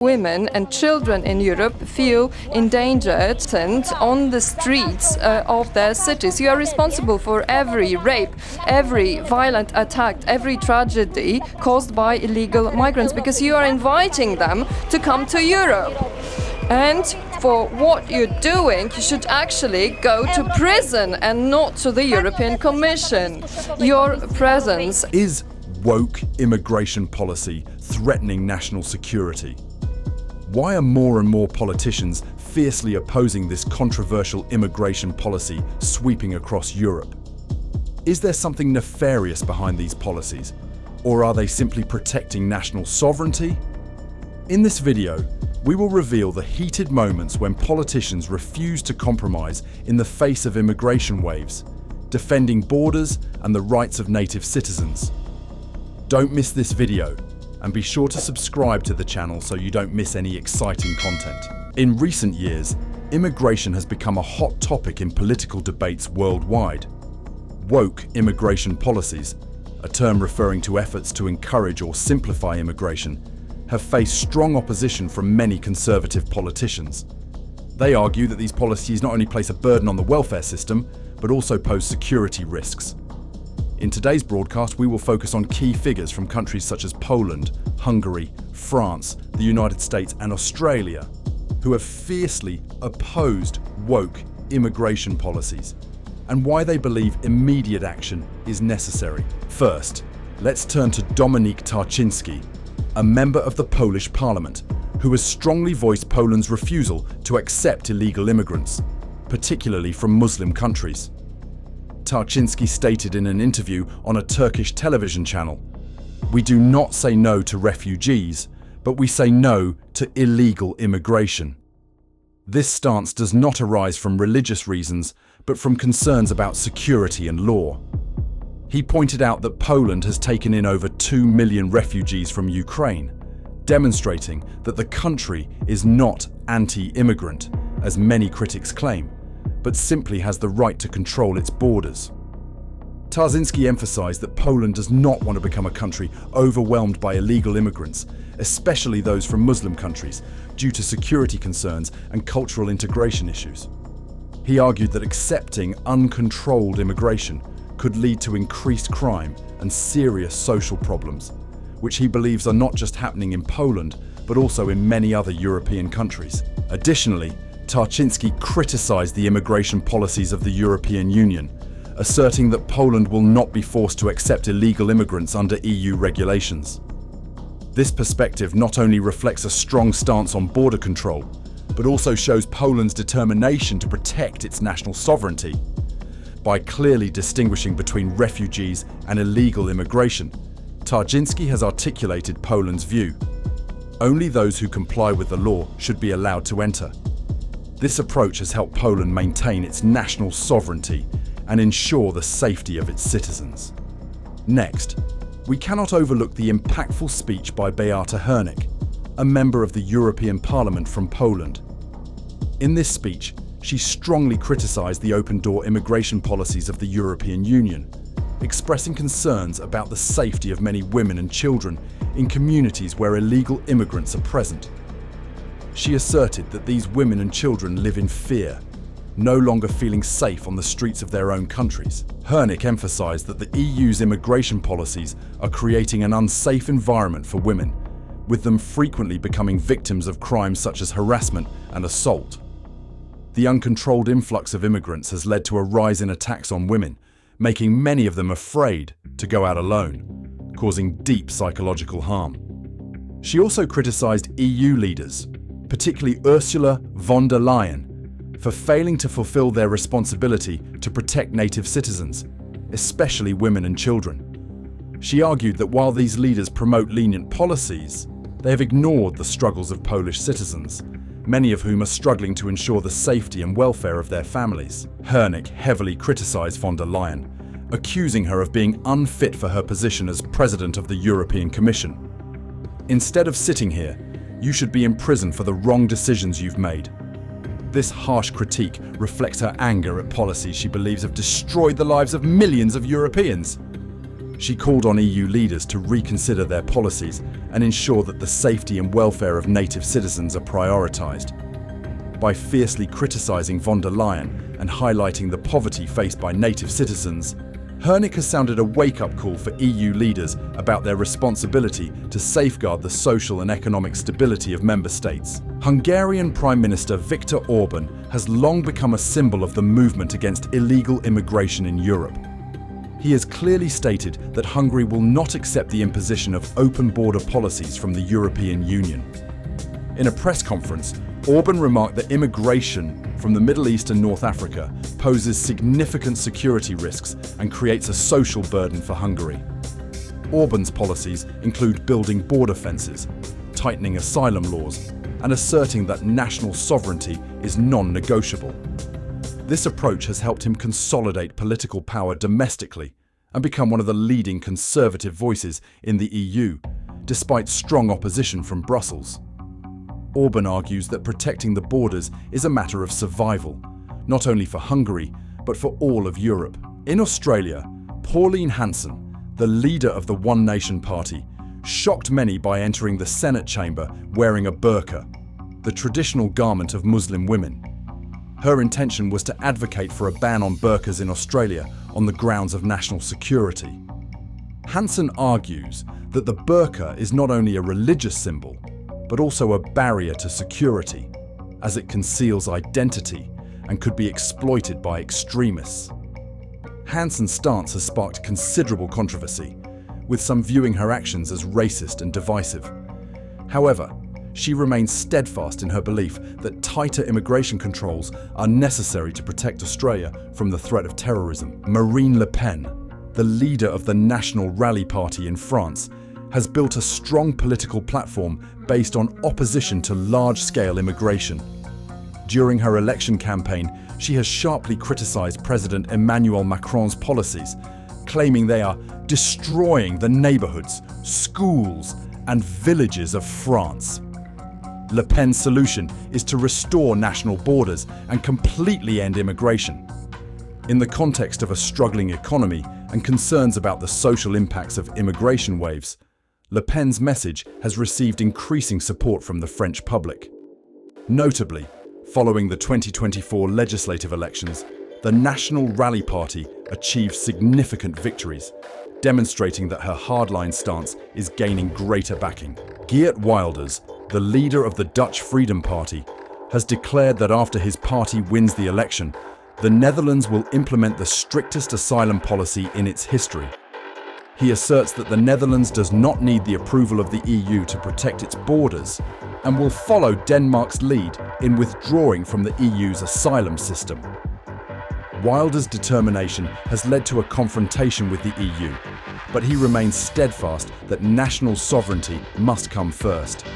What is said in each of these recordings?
Women and children in Europe feel endangered and on the streets of their cities. You are responsible for every rape, every violent attack, every tragedy caused by illegal migrants because you are inviting them to come to Europe. And for what you're doing, you should actually go to prison and not to the European Commission. Your presence is woke immigration policy threatening national security. Why are more and more politicians fiercely opposing this controversial immigration policy sweeping across Europe? Is there something nefarious behind these policies, or are they simply protecting national sovereignty? In this video, we will reveal the heated moments when politicians refuse to compromise in the face of immigration waves, defending borders and the rights of native citizens. Don't miss this video, and be sure to subscribe to the channel so you don't miss any exciting content. In recent years, immigration has become a hot topic in political debates worldwide. Woke immigration policies, a term referring to efforts to encourage or simplify immigration, have faced strong opposition from many conservative politicians. They argue that these policies not only place a burden on the welfare system, but also pose security risks. In today's broadcast, we will focus on key figures from countries such as Poland, Hungary, France, the United States, and Australia, who have fiercely opposed woke immigration policies, and why they believe immediate action is necessary. First, let's turn to Dominik Tarczyński, a member of the Polish Parliament, who has strongly voiced Poland's refusal to accept illegal immigrants, particularly from Muslim countries. Tarczyński stated in an interview on a Turkish television channel, "We do not say no to refugees, but we say no to illegal immigration." This stance does not arise from religious reasons, but from concerns about security and law. He pointed out that Poland has taken in over 2 million refugees from Ukraine, demonstrating that the country is not anti-immigrant, as many critics claim, but simply has the right to control its borders. Tarczyński emphasized that Poland does not want to become a country overwhelmed by illegal immigrants, especially those from Muslim countries, due to security concerns and cultural integration issues. He argued that accepting uncontrolled immigration could lead to increased crime and serious social problems, which he believes are not just happening in Poland, but also in many other European countries. Additionally, Tarczyński criticized the immigration policies of the European Union, asserting that Poland will not be forced to accept illegal immigrants under EU regulations. This perspective not only reflects a strong stance on border control, but also shows Poland's determination to protect its national sovereignty. By clearly distinguishing between refugees and illegal immigration, Tarczyński has articulated Poland's view. Only those who comply with the law should be allowed to enter. This approach has helped Poland maintain its national sovereignty and ensure the safety of its citizens. Next, we cannot overlook the impactful speech by Beata Hernik, a member of the European Parliament from Poland. In this speech, she strongly criticized the open-door immigration policies of the European Union, expressing concerns about the safety of many women and children in communities where illegal immigrants are present. She asserted that these women and children live in fear, no longer feeling safe on the streets of their own countries. Hernik emphasized that the EU's immigration policies are creating an unsafe environment for women, with them frequently becoming victims of crimes such as harassment and assault. The uncontrolled influx of immigrants has led to a rise in attacks on women, making many of them afraid to go out alone, causing deep psychological harm. She also criticized EU leaders, particularly Ursula von der Leyen, for failing to fulfill their responsibility to protect native citizens, especially women and children. She argued that while these leaders promote lenient policies, they have ignored the struggles of Polish citizens, many of whom are struggling to ensure the safety and welfare of their families. Hernik heavily criticized von der Leyen, accusing her of being unfit for her position as President of the European Commission. Instead of sitting here, you should be in prison for the wrong decisions you've made. This harsh critique reflects her anger at policies she believes have destroyed the lives of millions of Europeans. She called on EU leaders to reconsider their policies and ensure that the safety and welfare of native citizens are prioritised. By fiercely criticising von der Leyen and highlighting the poverty faced by native citizens, Hernik has sounded a wake-up call for EU leaders about their responsibility to safeguard the social and economic stability of member states. Hungarian Prime Minister Viktor Orban has long become a symbol of the movement against illegal immigration in Europe. He has clearly stated that Hungary will not accept the imposition of open border policies from the European Union. In a press conference, Orban remarked that immigration from the Middle East and North Africa poses significant security risks and creates a social burden for Hungary. Orban's policies include building border fences, tightening asylum laws, and asserting that national sovereignty is non-negotiable. This approach has helped him consolidate political power domestically and become one of the leading conservative voices in the EU, despite strong opposition from Brussels. Orban argues that protecting the borders is a matter of survival, not only for Hungary, but for all of Europe. In Australia, Pauline Hanson, the leader of the One Nation Party, shocked many by entering the Senate chamber wearing a burqa, the traditional garment of Muslim women. Her intention was to advocate for a ban on burqas in Australia on the grounds of national security. Hanson argues that the burqa is not only a religious symbol, but also a barrier to security, as it conceals identity and could be exploited by extremists. Hanson's stance has sparked considerable controversy, with some viewing her actions as racist and divisive. However, she remains steadfast in her belief that tighter immigration controls are necessary to protect Australia from the threat of terrorism. Marine Le Pen, the leader of the National Rally Party in France, has built a strong political platform based on opposition to large-scale immigration. During her election campaign, she has sharply criticised President Emmanuel Macron's policies, claiming they are destroying the neighbourhoods, schools, and villages of France. Le Pen's solution is to restore national borders and completely end immigration. In the context of a struggling economy and concerns about the social impacts of immigration waves, Le Pen's message has received increasing support from the French public. Notably, following the 2024 legislative elections, the National Rally Party achieved significant victories, demonstrating that her hardline stance is gaining greater backing. Geert Wilders, the leader of the Dutch Freedom Party, has declared that after his party wins the election, the Netherlands will implement the strictest asylum policy in its history. He asserts that the Netherlands does not need the approval of the EU to protect its borders and will follow Denmark's lead in withdrawing from the EU's asylum system. Wilders' determination has led to a confrontation with the EU, but he remains steadfast that national sovereignty must come first.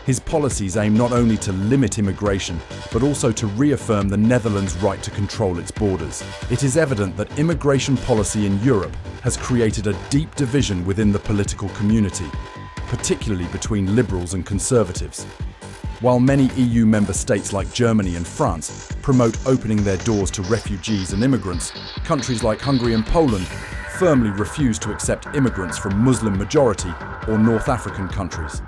His policies aim not only to limit immigration, but also to reaffirm the Netherlands' right to control its borders. It is evident that immigration policy in Europe has created a deep division within the political community, particularly between liberals and conservatives. While many EU member states like Germany and France promote opening their doors to refugees and immigrants, countries like Hungary and Poland firmly refuse to accept immigrants from Muslim-majority or North African countries.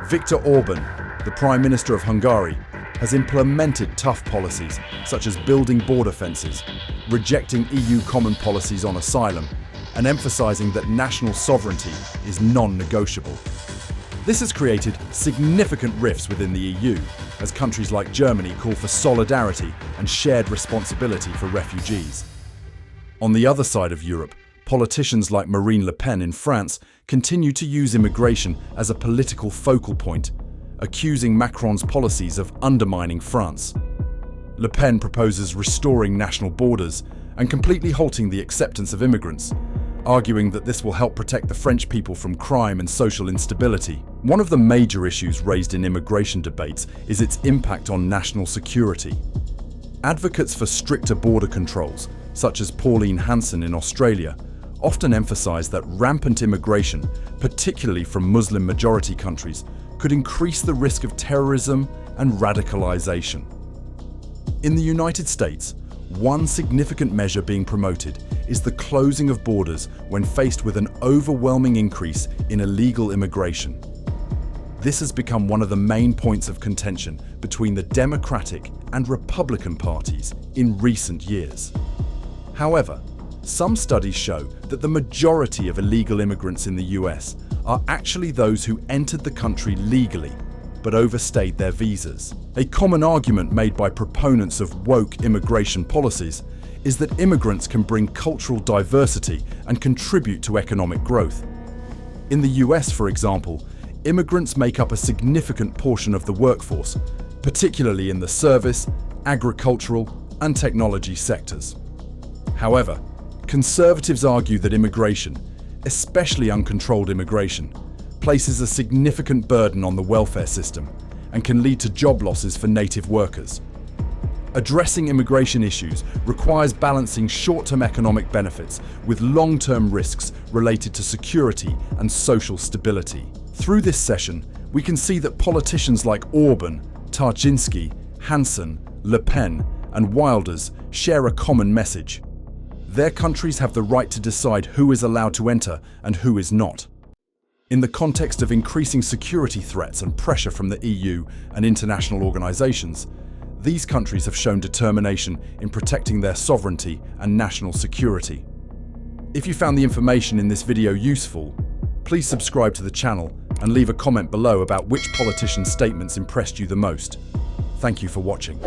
Viktor Orban, the Prime Minister of Hungary, has implemented tough policies such as building border fences, rejecting EU common policies on asylum, and emphasising that national sovereignty is non-negotiable. This has created significant rifts within the EU, as countries like Germany call for solidarity and shared responsibility for refugees. On the other side of Europe, politicians like Marine Le Pen in France continue to use immigration as a political focal point, accusing Macron's policies of undermining France. Le Pen proposes restoring national borders and completely halting the acceptance of immigrants, arguing that this will help protect the French people from crime and social instability. One of the major issues raised in immigration debates is its impact on national security. Advocates for stricter border controls, such as Pauline Hanson in Australia, often emphasise that rampant immigration, particularly from Muslim-majority countries, could increase the risk of terrorism and radicalisation. In the United States, One significant measure being promoted is the closing of borders when faced with an overwhelming increase in illegal immigration. This has become one of the main points of contention between the Democratic and Republican parties in recent years. However, some studies show that the majority of illegal immigrants in the US are actually those who entered the country legally but overstayed their visas. A common argument made by proponents of woke immigration policies is that immigrants can bring cultural diversity and contribute to economic growth. In the US, for example, immigrants make up a significant portion of the workforce, particularly in the service, agricultural, and technology sectors. However, conservatives argue that immigration, especially uncontrolled immigration, places a significant burden on the welfare system and can lead to job losses for native workers. Addressing immigration issues requires balancing short-term economic benefits with long-term risks related to security and social stability. Through this session, we can see that politicians like Orban, Tarczynski, Hansen, Le Pen, and Wilders share a common message. Their countries have the right to decide who is allowed to enter and who is not. In the context of increasing security threats and pressure from the EU and international organizations, these countries have shown determination in protecting their sovereignty and national security. If you found the information in this video useful, please subscribe to the channel and leave a comment below about which politician's statements impressed you the most. Thank you for watching.